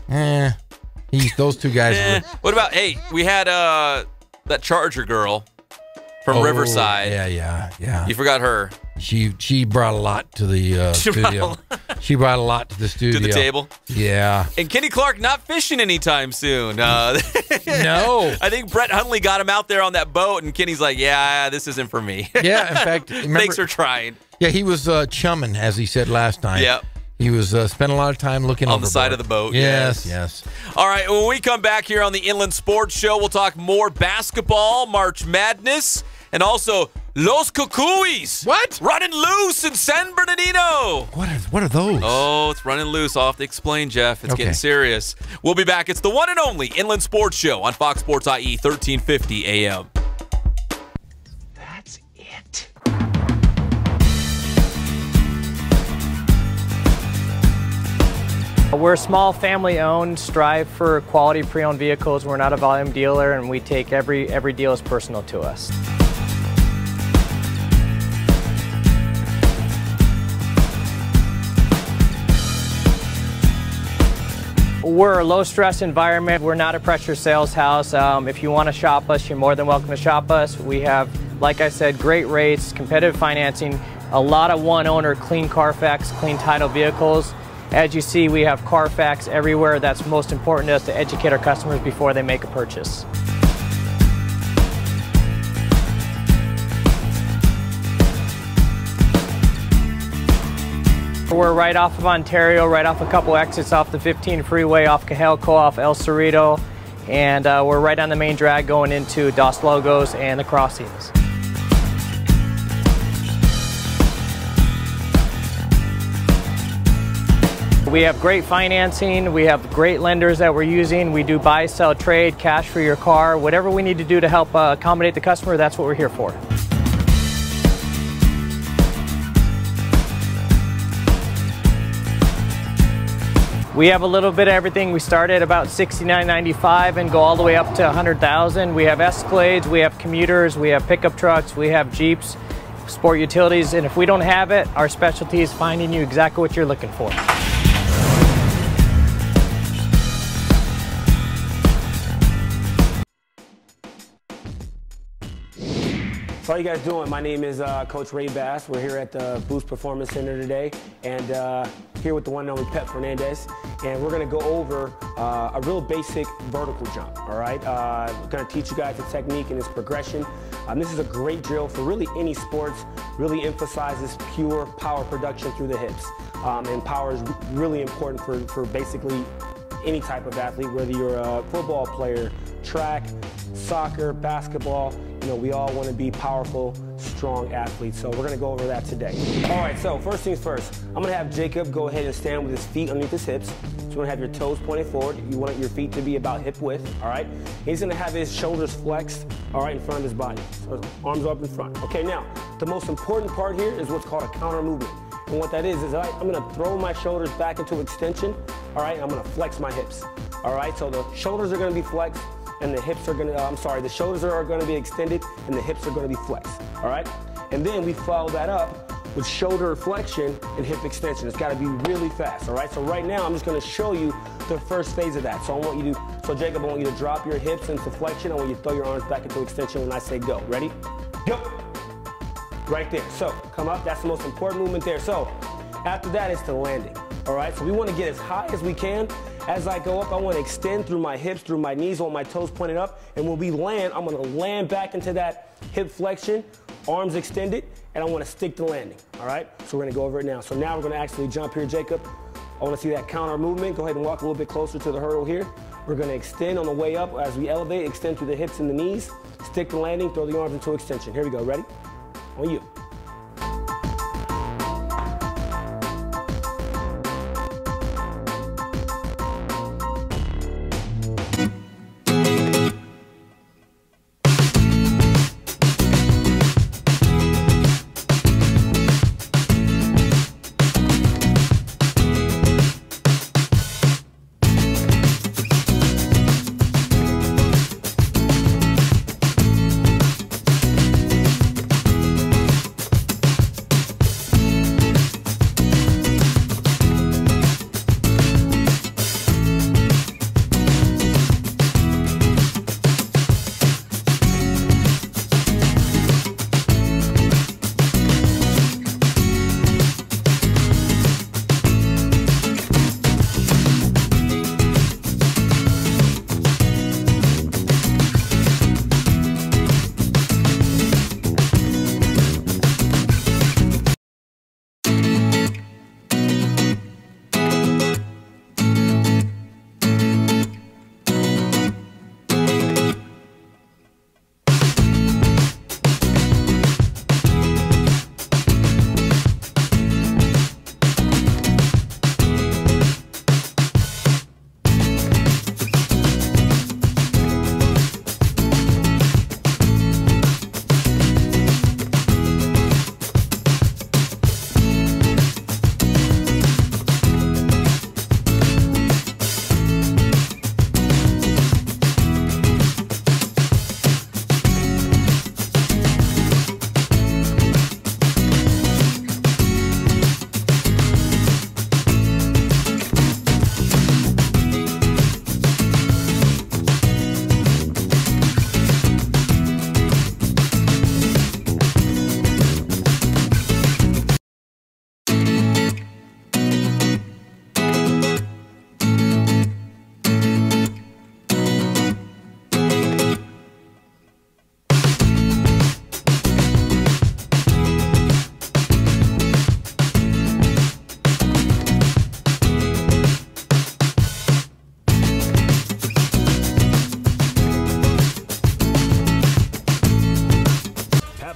Those two guys. What about, hey, we had that Charger girl from Riverside. Yeah. You forgot her. She brought a lot to the studio. She brought a lot to the studio. To the table? Yeah. And Kenny Clark not fishing anytime soon. No. I think Brett Hundley got him out there on that boat, and Kenny's like, yeah, this isn't for me. Yeah, in fact. Remember, thanks for trying. Yeah, he was chumming, as he said last time. Yep. He was spent a lot of time looking on the side of the boat. Yes. All right, when we come back here on the Inland Sports Show, we'll talk more basketball, March Madness, and also Los Cucuys. What? Running loose in San Bernardino. What are those? Oh, it's running loose. I'll have to explain, Jeff. It's getting serious. We'll be back. It's the one and only Inland Sports Show on Fox Sports IE, 1350 AM. That's it. We're small, family-owned, strive for quality pre-owned vehicles. We're not a volume dealer, and we take every deal as personal to us. We're a low-stress environment. We're not a pressure sales house. If you want to shop us, you're more than welcome to shop us. We have, like I said, great rates, competitive financing, a lot of one-owner, clean Carfax, clean title vehicles. As you see, we have Carfax everywhere. That's most important to us, to educate our customers before they make a purchase. We're right off of Ontario, right off a couple exits off the 15 freeway, off Cajelco, off El Cerrito, and we're right on the main drag going into Dos Logos and the crossings. We have great financing, we have great lenders that we're using, we do buy, sell, trade, cash for your car, whatever we need to do to help accommodate the customer, that's what we're here for. We have a little bit of everything. We start at about $69.95 and go all the way up to $100,000. We have Escalades, we have commuters, we have pickup trucks, we have Jeeps, sport utilities, and if we don't have it, our specialty is finding you exactly what you're looking for. So how you guys doing? My name is Coach Ray Bass. We're here at the Boost Performance Center today, and here with the one and only Pep Fernandez, and we're going to go over a real basic vertical jump, all right? We're going to teach you guys the technique and its progression. This is a great drill for really any sports, really emphasizes pure power production through the hips, and power is really important for basically any type of athlete, whether you're a football player, track, soccer, basketball. You know, we all want to be powerful, strong athletes. So we're going to go over that today. All right, so first things first, I'm going to have Jacob go ahead and stand with his feet underneath his hips. So you want to have your toes pointed forward. You want your feet to be about hip width, all right? He's going to have his shoulders flexed, all right, in front of his body. So arms up in front. Okay, now, the most important part here is what's called a counter movement. And what that is I'm going to throw my shoulders back into extension, all right? I'm going to flex my hips, all right? So the shoulders are going to be flexed, and the hips are going to, the shoulders are going to be extended, and the hips are going to be flexed, all right? And then we follow that up with shoulder flexion and hip extension. It's got to be really fast, all right? So right now, I'm just going to show you the first phase of that. So Jacob, I want you to drop your hips into flexion. I want you to throw your arms back into extension when I say go. Ready? Go. Right there. So come up. That's the most important movement there. So after that, it's the landing, all right? So we want to get as high as we can. As I go up, I want to extend through my hips, through my knees, I want my toes pointed up. And when we land, I'm going to land back into that hip flexion, arms extended, and I want to stick the landing, all right? So we're going to go over it now. So now we're going to actually jump here, Jacob. I want to see that counter movement. Go ahead and walk a little bit closer to the hurdle here. We're going to extend on the way up. As we elevate, extend through the hips and the knees, stick the landing, throw the arms into extension. Here we go. Ready? On you.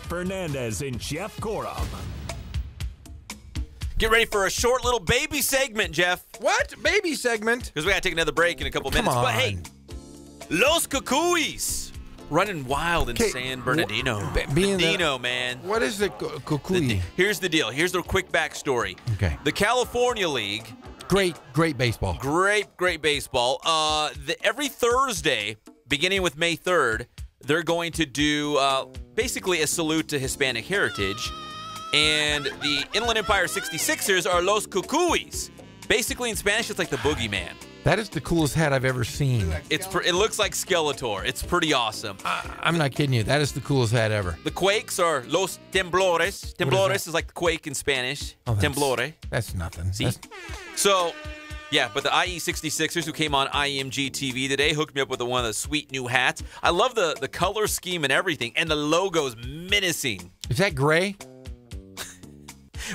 Fernandez and Jeff Gorham. Get ready for a short little baby segment, Jeff. What? Baby segment? Because we got to take another break in a couple minutes. Come on. But hey, Los Cucuys running wild in San Bernardino. Bernardino, man. What is the Cucuy? Here's the deal. Here's the quick backstory. Okay. The California League. Great baseball. Great baseball. Every Thursday, beginning with May 3rd, they're going to do basically a salute to Hispanic heritage. And the Inland Empire 66ers are Los Cucuys. Basically, in Spanish, it's like the boogeyman. That is the coolest hat I've ever seen. It looks like Skeletor. It's pretty awesome. I'm not kidding you. That is the coolest hat ever. The Quakes are Los Temblores. Temblores is like the quake in Spanish. Oh, Temblore. That's nothing. See? So, yeah, but the IE66ers who came on IMG TV today hooked me up with one of the sweet new hats. I love the color scheme and everything, and the logo's menacing. Is that gray?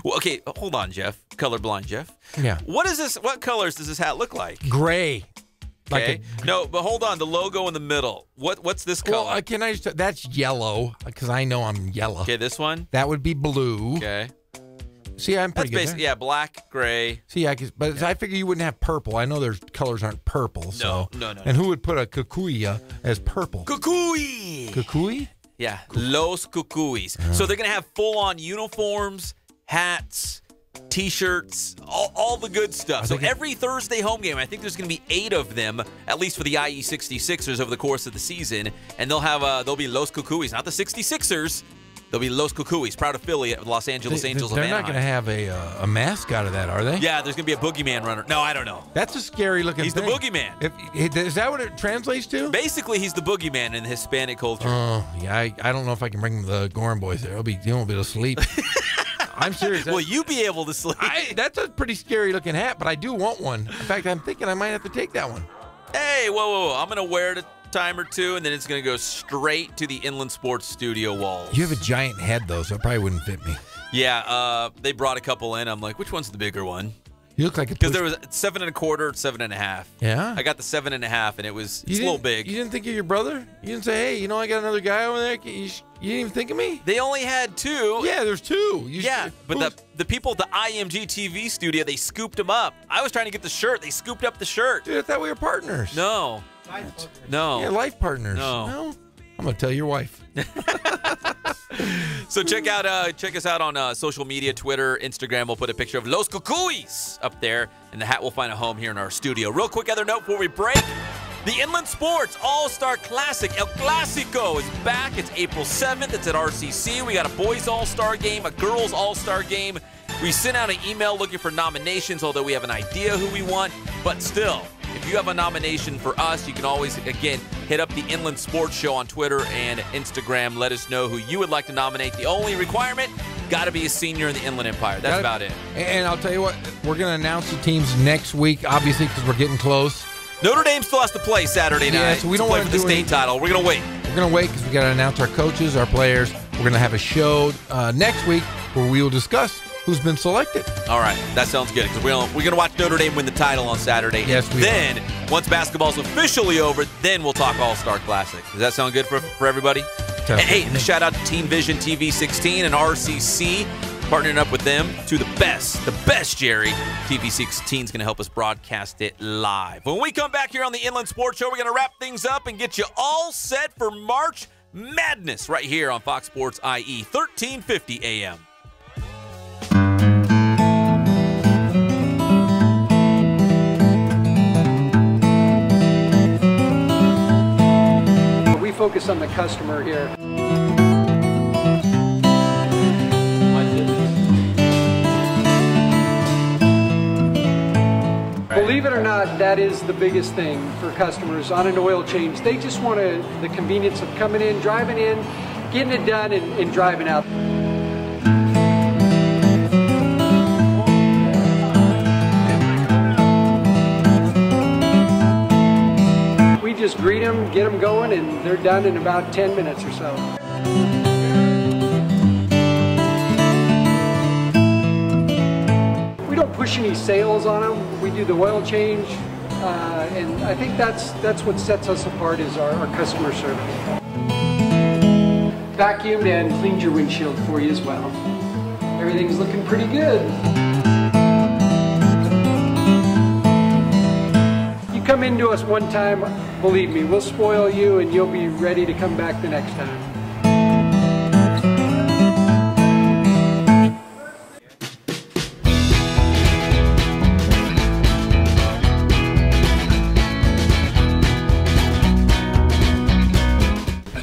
Well, okay, hold on, Jeff. Colorblind Jeff. Yeah. What is this? What colors does this hat look like? Gray. Okay. No, but hold on. The logo in the middle. What's this color? Well, can I just? That's yellow because I know I'm yellow. Okay, this one. That would be blue. Okay. See, I'm pretty good there. Yeah, black, gray. See, but I figure you wouldn't have purple. I know their colors aren't purple. So. No. And who would put a cucuya as purple? Cucuy. Cucuy? Yeah, Los Cucuys. So they're going to have full-on uniforms, hats, T-shirts, all the good stuff. So every Thursday home game, I think there's going to be 8 of them, at least for the IE 66ers over the course of the season. And they'll be Los Cucuys, not the 66ers. They'll be Los Cucuys, proud affiliate of the Los Angeles Angels of Anaheim. They're not going to have a mascot of that, are they? Yeah, there's going to be a boogeyman runner. No, I don't know. That's a scary looking thing. He's the boogeyman. Is that what it translates to? Basically, he's the boogeyman in the Hispanic culture. Oh, yeah. I don't know if I can bring the Gorham boys there. He won't be able to sleep. I'm serious. Will you be able to sleep? That's a pretty scary looking hat, but I do want one. In fact, I'm thinking I might have to take that one. Hey, whoa. I'm going to wear it time or two, and then it's going to go straight to the Inland Sports studio walls. You have a giant head, though, so it probably wouldn't fit me. Yeah, they brought a couple in. I'm like, which one's the bigger one? You look like because there was 7 1/4, 7.5. Yeah, I got the 7.5, and it's a little big. You didn't think of your brother? You didn't say, hey, I got another guy over there. You didn't even think of me? They only had 2. Yeah, there's 2. But the people at the IMG TV studio, they scooped them up. I was trying to get the shirt. They scooped up the shirt. Dude, I thought we were partners. No. No. Yeah, life partners. No. I'm gonna tell your wife. So check us out on social media, Twitter, Instagram. We'll put a picture of Los Cucuys up there, and the hat will find a home here in our studio. Real quick, other note before we break. The Inland Sports All-Star Classic, El Clásico, is back. It's April 7th. It's at RCC. We got a boys All-Star game, a girls All-Star game. We sent out an email looking for nominations, although we have an idea who we want. But still, if you have a nomination for us, you can always, again, hit up the Inland Sports Show on Twitter and Instagram. Let us know who you would like to nominate. The only requirement, got to be a senior in the Inland Empire. That's about it. And I'll tell you what, we're going to announce the teams next week, obviously, because we're getting close. Notre Dame still has to play Saturday night. So we don't play want for to the state title. We're going to wait. We're going to wait because we got to announce our coaches, our players. We're going to have a show next week where we will discuss who's been selected. All right, that sounds good because we're going to watch Notre Dame win the title on Saturday. Yes, we Then, once basketball's officially over, then we'll talk All-Star Classic. Does that sound good for everybody? And hey, shout out to Team Vision TV 16 and RCC, partnering up with them to the best, Jerry. TV 16 is going to help us broadcast it live. When we come back here on the Inland Sports Show, we're going to wrap things up and get you all set for March Madness right here on Fox Sports IE, 1350 AM. We focus on the customer here. Believe it or not, that is the biggest thing for customers on an oil change. They just want the convenience of coming in, driving in, getting it done, and driving out. We just greet them, get them going, and they're done in about 10 minutes or so. We don't push any sales on them. We do the oil change, and I think that's what sets us apart is our customer service. Vacuumed and cleaned your windshield for you as well. Everything's looking pretty good. You come into us one time, believe me, we'll spoil you and you'll be ready to come back the next time.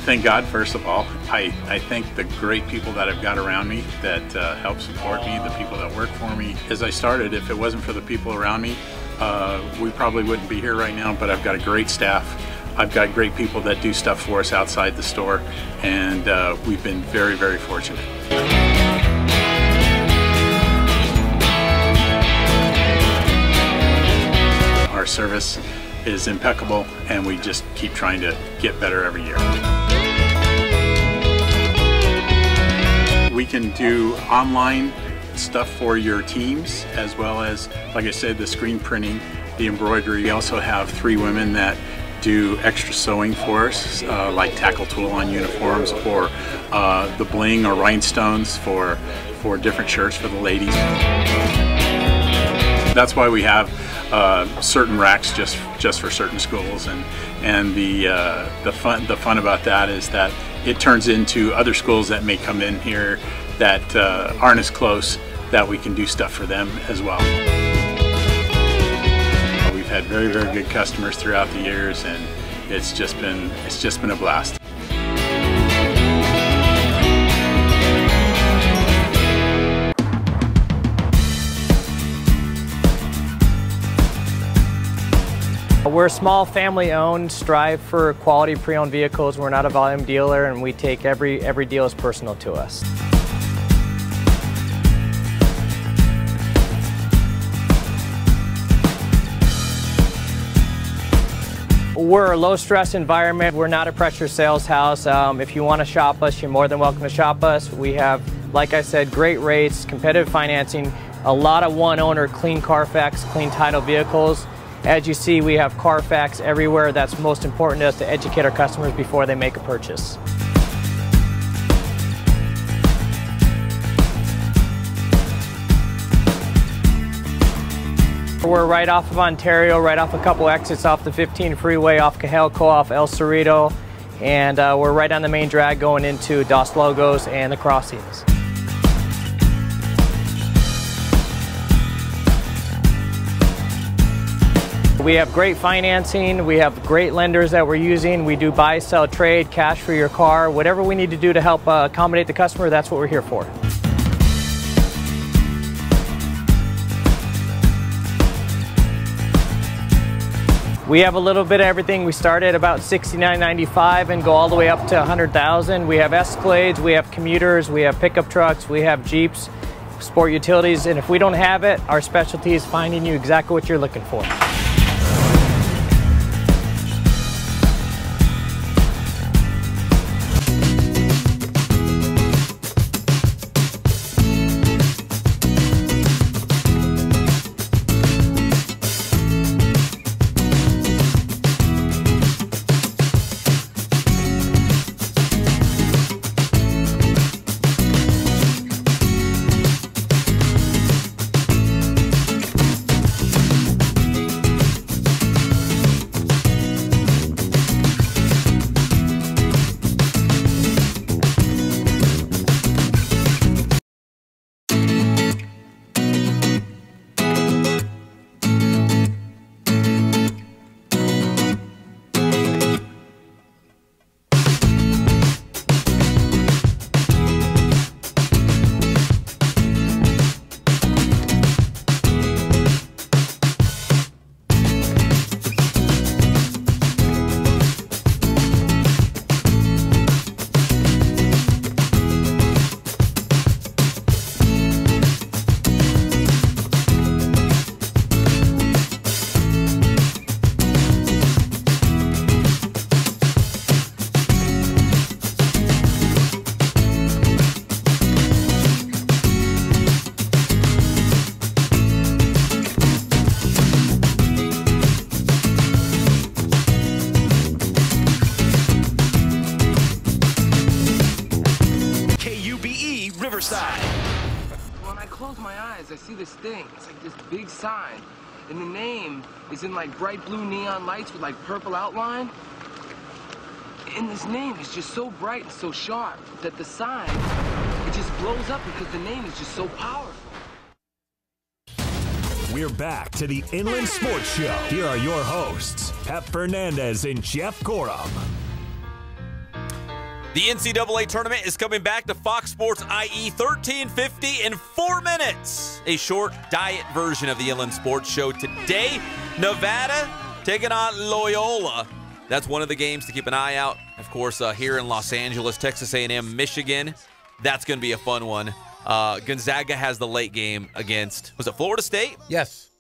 Thank God, first of all. I thank the great people that I've got around me that help support me, the people that work for me. As I started, if it wasn't for the people around me, we probably wouldn't be here right now, but I've got a great staff. I've got great people that do stuff for us outside the store, and we've been very, very fortunate. Our service is impeccable, and we just keep trying to get better every year. We can do online stuff for your teams, as well as, like I said, the screen printing, the embroidery. We also have 3 women that do extra sewing for us, like tackle tool on uniforms, or the bling or rhinestones for different shirts for the ladies. That's why we have certain racks just for certain schools, and the fun about that is that it turns into other schools that may come in here that aren't as close, that we can do stuff for them as well. We've had very, very good customers throughout the years, and it's just been a blast. We're a small family-owned, strive for quality pre-owned vehicles. We're not a volume dealer, and we take every deal as personal to us. We're a low-stress environment. We're not a pressure sales house. If you want to shop us, you're more than welcome to shop us. We have, like I said, great rates, competitive financing, a lot of one-owner, clean Carfax, clean title vehicles. As you see, we have Carfax everywhere. That's most important to us, to educate our customers before they make a purchase. We're right off of Ontario, right off a couple exits off the 15 freeway, off Cajalco, off El Cerrito, and we're right on the main drag going into Dos Logos and the Crossings. We have great financing, we have great lenders that we're using. We do buy, sell, trade, cash for your car. Whatever we need to do to help accommodate the customer, that's what we're here for. We have a little bit of everything. We start at about $69.95 and go all the way up to $100,000. We have Escalades, we have commuters, we have pickup trucks, we have Jeeps, sport utilities, and if we don't have it, our specialty is finding you exactly what you're looking for. When I close my eyes, I see this thing. It's like this big sign. And the name is in like bright blue neon lights with like purple outline. And this name is just so bright and so sharp that the sign, it just blows up because the name is just so powerful. We're back to the Inland Sports Show. Here are your hosts, Pep Fernandez and Jeff Gorham. The NCAA tournament is coming back to Fox Sports IE 1350 in 4 minutes. A short diet version of the Inland Sports Show today. Nevada taking on Loyola. That's one of the games to keep an eye out. Of course, here in Los Angeles, Texas A&M, Michigan. That's going to be a fun one. Gonzaga has the late game against, was it Florida State? Yes.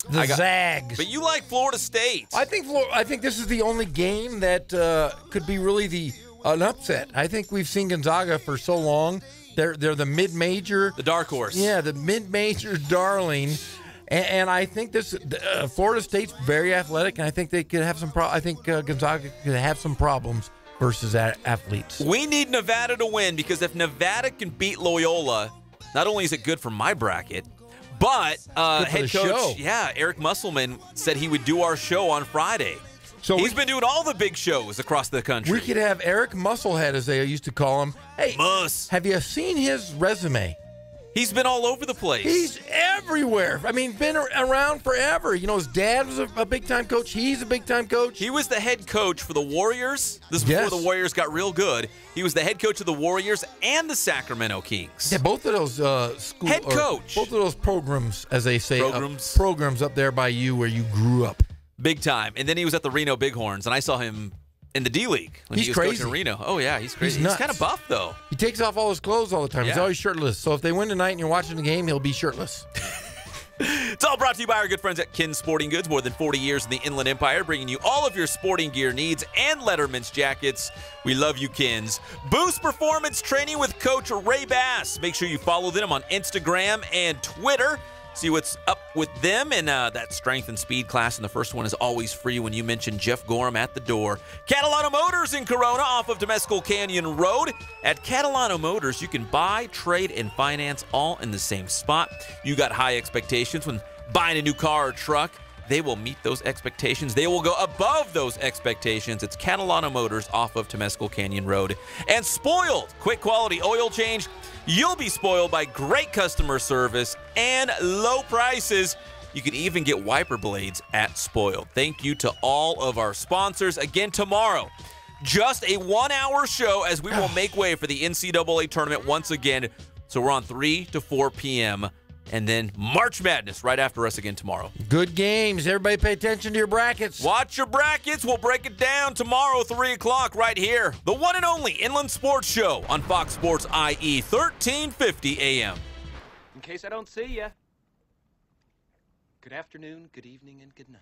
The Zags. But you like Florida State. I think this is the only game that could be really an upset. I think we've seen Gonzaga for so long. They're the mid-major. The dark horse. Yeah, the mid-major darling. And I think this Florida State's very athletic, and I think they could have some. I think Gonzaga could have some problems versus athletes. We need Nevada to win because if Nevada can beat Loyola, not only is it good for my bracket, but head coach, Eric Musselman said he would do our show on Friday. So he's been doing all the big shows across the country. We could have Eric Musclehead, as they used to call him. Hey, Muss. Have you seen his resume? He's been all over the place. He's everywhere. I mean, been around forever. You know, his dad was a big-time coach. He's a big-time coach. He was the head coach for the Warriors. This is before the Warriors got real good. He was the head coach of the Warriors and the Sacramento Kings. Yeah, both of those head coach. Both of those programs, as they say, programs up there by you where you grew up. Big time. And then he was at the Reno Bighorns, and I saw him in the D-League when he was coaching Reno. Oh, yeah, he's crazy. He's kind of buff, though. He takes off all his clothes all the time. He's always shirtless. So if they win tonight and you're watching the game, he'll be shirtless. It's all brought to you by our good friends at Kin Sporting Goods. More than 40 years in the Inland Empire, bringing you all of your sporting gear needs and Letterman's jackets. We love you, Kins. Boost Performance Training with Coach Ray Bass. Make sure you follow them on Instagram and Twitter. See what's up with them in that strength and speed class. And the first one is always free when you mention Jeff Gorham at the door. Catalano Motors in Corona off of Temescal Canyon Road. At Catalano Motors, you can buy, trade, and finance all in the same spot. You got high expectations when buying a new car or truck. They will meet those expectations. They will go above those expectations. It's Catalano Motors off of Temescal Canyon Road. And Spoiled, quick quality oil change. You'll be spoiled by great customer service and low prices. You can even get wiper blades at Spoiled. Thank you to all of our sponsors. Again, tomorrow, just a 1-hour show as we will make way for the NCAA tournament once again. So we're on 3 to 4 p.m., and then March Madness right after us again tomorrow. Good games. Everybody pay attention to your brackets. Watch your brackets. We'll break it down tomorrow, 3 o'clock right here. The one and only Inland Sports Show on Fox Sports IE, 1350 AM. In case I don't see you, good afternoon, good evening, and good night.